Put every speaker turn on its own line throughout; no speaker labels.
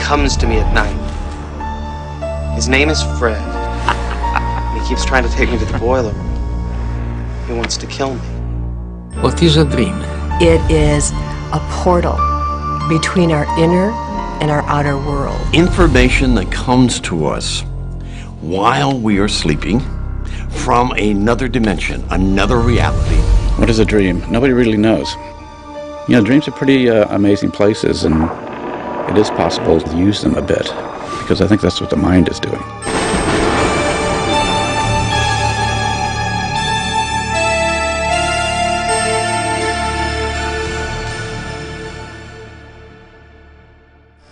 comes to me at night. His name is Fred. He keeps trying to take me to the boiler room. He wants to kill me.
What is a dream?
It is a portal between our inner and our outer world.
Information that comes to us while we are sleeping from another dimension, another reality.
What is a dream? Nobody really knows. You know, dreams are pretty amazing places, and it is possible to use them a bit, because I think that's what the mind is doing.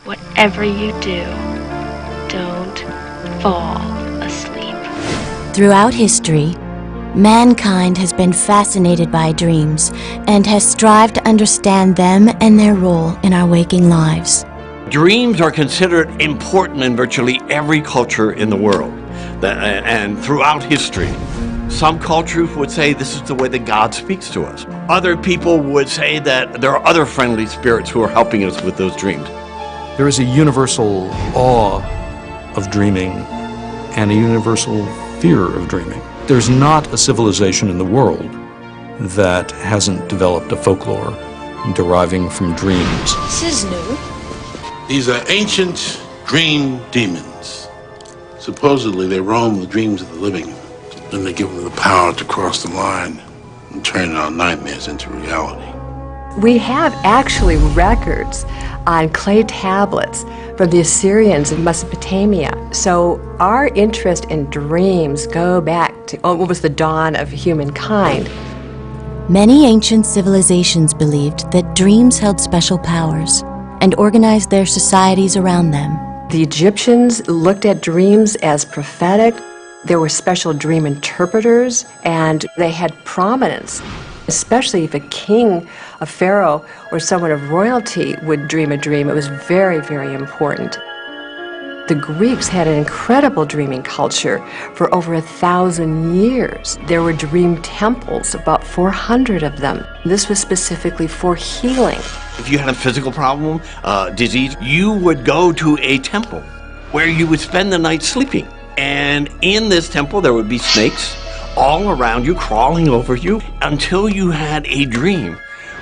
Whatever you do, don't fall asleep.
Throughout history, mankind has been fascinated by dreams and has strived to understand them and their role in our waking lives.
Dreams are considered important in virtually every culture in the world and throughout history. Some cultures would say this is the way that God speaks to us. Other people would say that there are other friendly spirits who are helping us with those dreams.
There is a universal awe of dreaming and a universal fear of dreaming. There's not a civilization in the world that hasn't developed a folklore deriving from dreams.
This is new.
These are ancient dream demons. Supposedly they roam the dreams of the living, and they give them the power to cross the line and turn our nightmares into reality.
We have actually records on clay tablets from the Assyrians in Mesopotamia. So our interest in dreams go back to what was the dawn of humankind.
Many ancient civilizations believed that dreams held special powers and organized their societies around them.
The Egyptians looked at dreams as prophetic. There were special dream interpreters, and they had prominence, especially if a king, a pharaoh, or someone of royalty would dream a dream. It was very, very important. The Greeks had an incredible dreaming culture for over 1,000 years. There were dream temples, about 400 of them. This was specifically for healing.
If you had a physical problem, disease, you would go to a temple where you would spend the night sleeping. And in this temple, there would be snakes all around you, crawling over you, until you had a dream,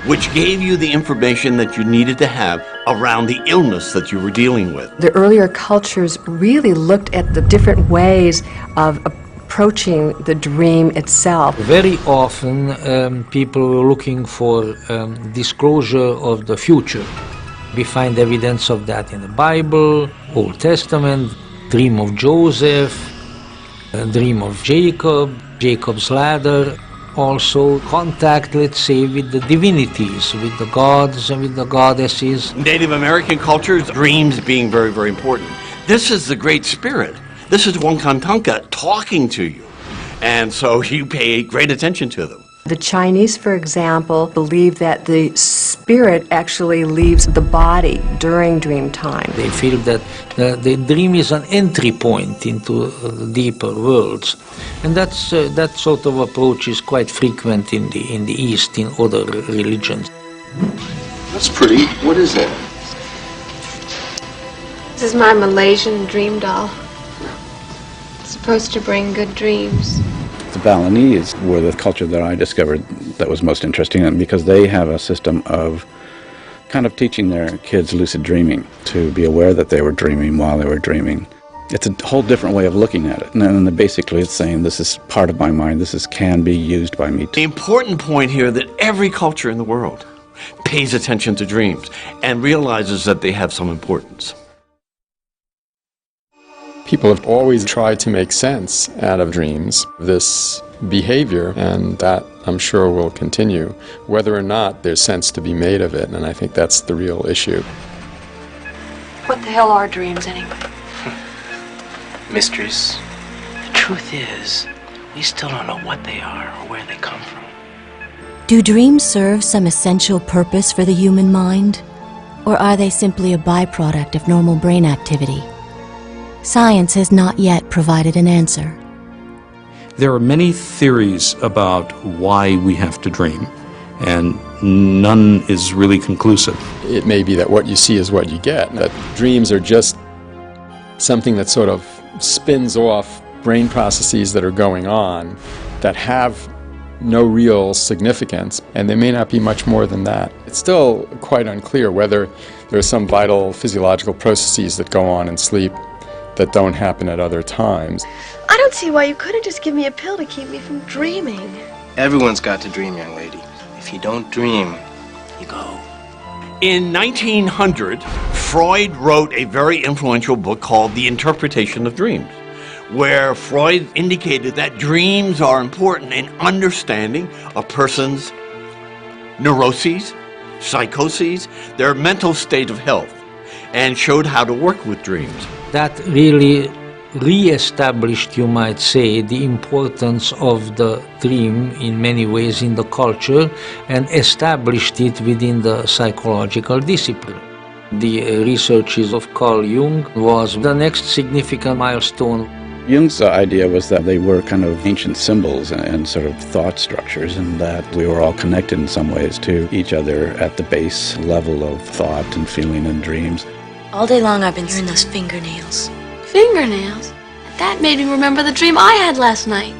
which gave you the information that you needed to have around the illness that you were dealing with.
The earlier cultures really looked at the different ways of approaching the dream itself.
Very often, people are looking for disclosure of the future. We find evidence of that in the Bible, Old Testament, dream of Joseph, dream of Jacob, Jacob's ladder. Also contact, let's say, with the divinities, with the gods and with the goddesses.
Native American cultures, dreams being very, very important. This is the Great Spirit. This is Wankantanka talking to you. And so you pay great attention to them.
The Chinese, for example, believe that the spirit actually leaves the body during dream time.
They feel that the dream is an entry point into the deeper worlds. And that sort of approach is quite frequent in the East, in other religions.
That's pretty. What is that?
This is my Malaysian dream doll. It's supposed to bring good dreams.
The Balinese were the culture that I discovered that was most interesting, because they have a system of kind of teaching their kids lucid dreaming, to be aware that they were dreaming while they were dreaming. It's a whole different way of looking at it. And then basically it's saying this is part of my mind, this can be used by me.
The important point here that every culture in the world pays attention to dreams and realizes that they have some importance.
People have always tried to make sense out of dreams, this behavior, and that I'm sure will continue, whether or not there's sense to be made of it, and I think that's the real issue.
What the hell are dreams anyway?
Mysteries.
The truth is, we still don't know what they are or where they come from.
Do dreams serve some essential purpose for the human mind? Or are they simply a byproduct of normal brain activity? Science has not yet provided an answer.
There are many theories about why we have to dream, and
none is really conclusive.
It may be that what you see is what you get, that dreams are just something that sort of spins off brain processes that are going on that have no real significance, and they may not be much more than that. It's still quite unclear whether there are some vital physiological processes that go on in sleep that don't happen at other times.
I don't see why you couldn't just give me a pill to keep me from dreaming.
Everyone's got to dream, young lady. If you don't dream, you go.
In 1900, Freud wrote a very influential book called The Interpretation of Dreams, where Freud indicated that dreams are important in understanding a person's neuroses, psychoses, their mental state of health, and showed how to work with dreams.
That really re-established, you might say, the importance of the dream in many ways in the culture and established it within the psychological discipline. The researches of Carl Jung was the next significant milestone.
Jung's idea was that they were kind of ancient symbols and sort of thought structures, and that we were all connected in some ways to each other at the base level of thought and feeling and dreams.
All day long I've been hearing those fingernails.
Fingernails? That made me remember the dream I had last night.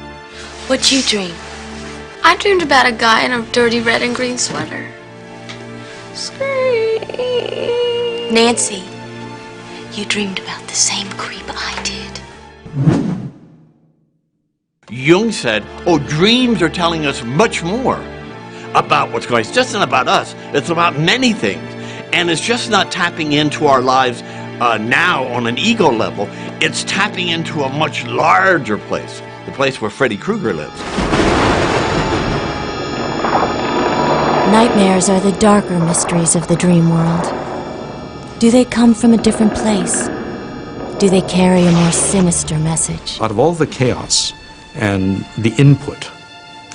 What'd you dream?
I dreamed about a guy in a dirty red and green sweater. Scream.
Nancy, you dreamed about the same creep I did.
Jung said, oh, dreams are telling us much more about what's going on. It's just not about us. It's about many things. And it's just not tapping into our lives now on an ego level. It's tapping into a much larger place, the place where Freddy Krueger lives.
Nightmares are the darker mysteries of the dream world. Do they come from a different place? Do they carry a more sinister message?
Out of all the chaos and the input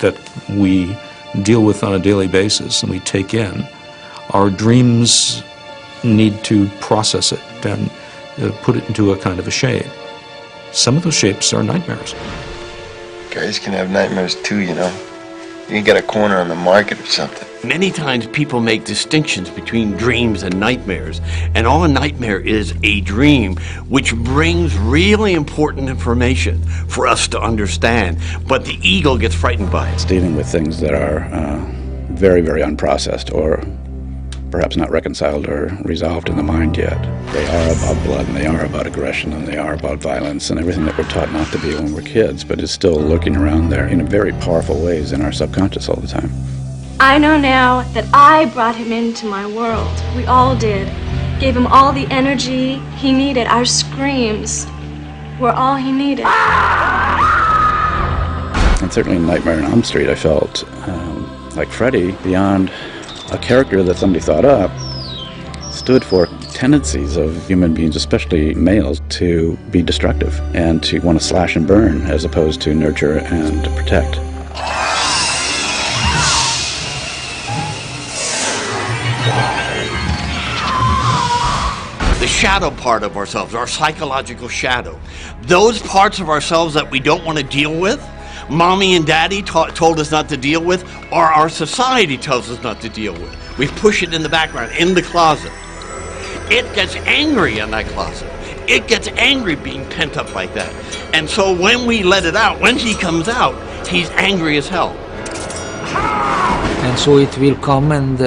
that we deal with on a daily basis and we take in, our dreams need to process it and put it into a kind of a shape. Some of those shapes are nightmares.
Guys can have nightmares too, you know. You can get a corner on the market or something.
Many times people make distinctions between dreams and nightmares, and all a nightmare is a dream which brings really important information for us to understand, but the ego gets frightened by it.
It's dealing with things that are very, very unprocessed, or perhaps not reconciled or resolved in the mind yet. They are about blood, and they are about aggression, and they are about violence, and everything that we're taught not to be when we're kids, but is still lurking around there in very powerful ways in our subconscious all the time.
I know now that I brought him into my world. We all did. Gave him all the energy he needed. Our screams were all he needed.
And certainly in Nightmare on Elm Street, I felt like Freddy, beyond a character that somebody thought up, stood for tendencies of human beings, especially males, to be destructive and to want to slash and burn as opposed to nurture and protect.
The shadow part of ourselves, our psychological shadow, those parts of ourselves that we don't want to deal with, mommy and daddy told us not to deal with, or our society tells us not to deal with. We push it in the background, in the closet. It gets angry in that closet. It gets angry being pent up like that. And so when we let it out, when he comes out, he's angry as hell.
And so it will come and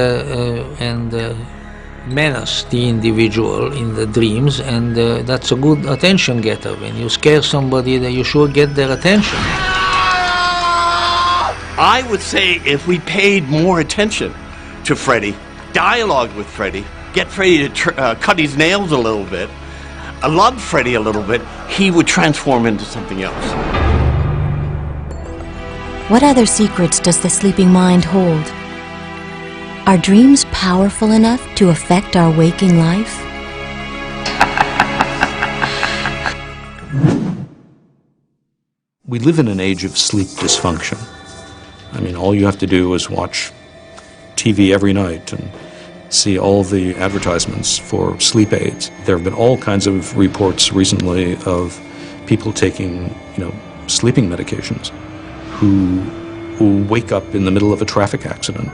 menace the individual in the dreams, and that's a good attention getter. When you scare somebody, that you sure get their attention.
I would say if we paid more attention to Freddy, dialogue with Freddy, get Freddy to cut his nails a little bit, love Freddy a little bit, he would transform into something else.
What other secrets does the sleeping mind hold? Are dreams powerful enough to affect our waking life?
We live in an age of sleep dysfunction. I mean, all you have to do is watch TV every night and see all the advertisements for sleep aids. There have been all kinds of reports recently of people taking, sleeping medications who wake up in the middle of a traffic accident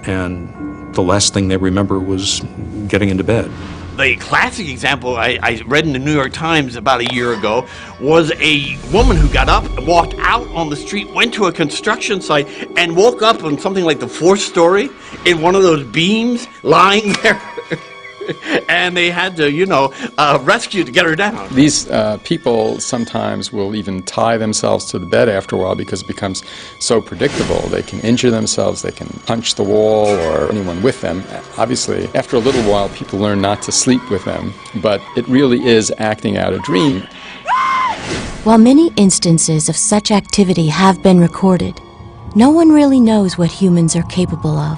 and the last thing they remember was getting into bed.
The classic example I read in the New York Times about a year ago was a woman who got up, walked out on the street, went to a construction site, and woke up on something like the 4th story in one of those beams lying there. And they had to, rescue to get her down.
These people sometimes will even tie themselves to the bed after a while because it becomes so predictable. They can injure themselves, they can punch the wall or anyone with them. Obviously, after a little while, people learn not to sleep with them, but it really is acting out a dream.
While many instances of such activity have been recorded, no one really knows what humans are capable of.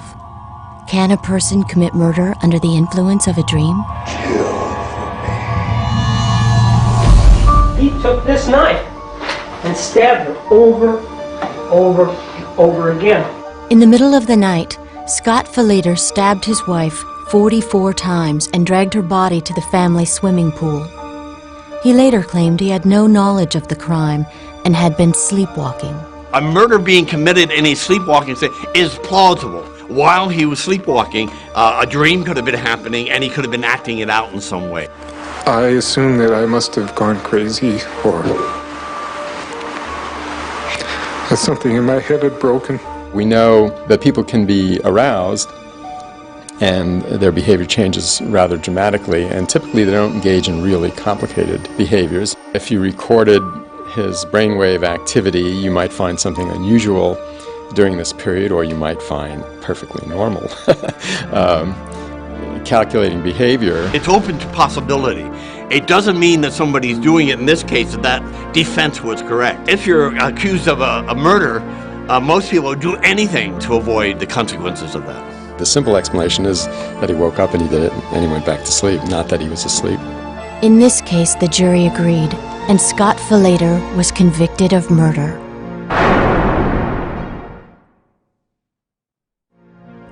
Can a person commit murder under the influence of a dream?
He took this knife and stabbed her over and over and over again.
In the middle of the night, Scott Falater stabbed his wife 44 times and dragged her body to the family swimming pool. He later claimed he had no knowledge of the crime and had been sleepwalking.
A murder being committed in a sleepwalking state is plausible. While he was sleepwalking, a dream could have been happening and he could have been acting it out in some way.
I assume that I must have gone crazy or that something in my head had broken.
We know that people can be aroused and their behavior changes rather dramatically, and typically they don't engage in really complicated behaviors. If you recorded his brainwave activity, you might find something unusual during this period, or you might find perfectly normal calculating behavior.
It's open to possibility. It doesn't mean that somebody's doing it in this case, that defense was correct. If you're accused of a murder, most people would do anything to avoid the consequences of that.
The simple explanation is that he woke up and he did it and he went back to sleep, not that he was asleep.
In this case, the jury agreed, and Scott Falater was convicted of murder.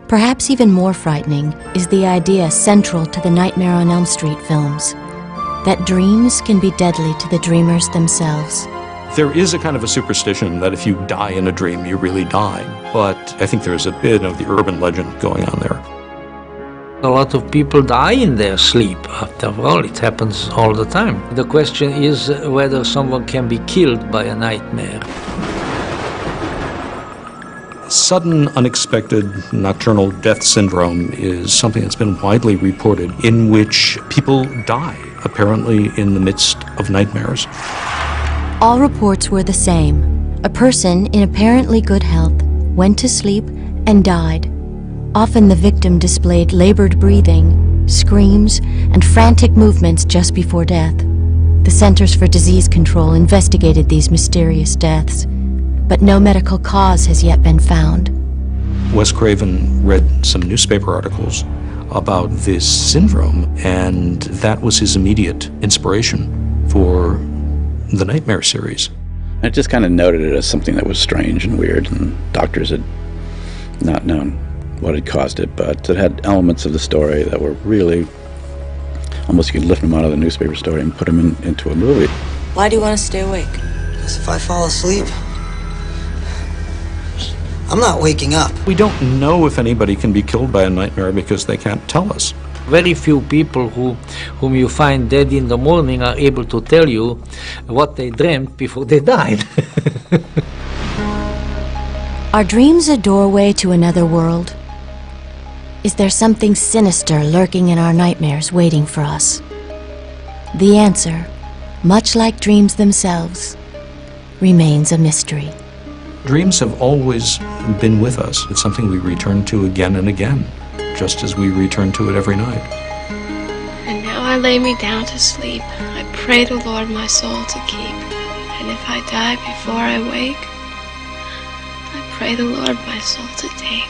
Perhaps even more frightening is the idea central to the Nightmare on Elm Street films, that dreams can be deadly to the dreamers themselves.
There is a kind of a superstition that if you die in a dream, you really die. But I think there's a bit of the urban legend going on there.
A lot of people die in their sleep. After all, it happens all the time. The question is whether someone can be killed by a nightmare.
Sudden, unexpected nocturnal death syndrome is something that's been widely reported, in which people die, apparently in the midst of nightmares.
All reports were the same. A person in apparently good health went to sleep and died. Often the victim displayed labored breathing, screams, and frantic movements just before death. The Centers for Disease Control investigated these mysterious deaths, but no medical cause has yet been found.
Wes Craven read some newspaper articles about this syndrome, and that was his immediate inspiration for the Nightmare series.
I just kind of noted it as something that was strange and weird, and doctors had not known what had caused it, but it had elements of the story that were really, almost you could lift them out of the newspaper story and put them into a movie.
Why do you want to stay awake?
Because if I fall asleep, I'm not waking up.
We don't know if anybody can be killed by a nightmare because they can't tell us.
Very few people whom you find dead in the morning are able to tell you what they dreamt before they died.
Are dreams a doorway to another world? Is there something sinister lurking in our nightmares waiting for us? The answer, much like dreams themselves, remains a mystery.
Dreams have always been with us. It's something we return to again and again, just as we return to it every night.
And now I lay me down to sleep. I pray the Lord my soul to keep. And if I die before I wake, I pray the Lord my soul to take.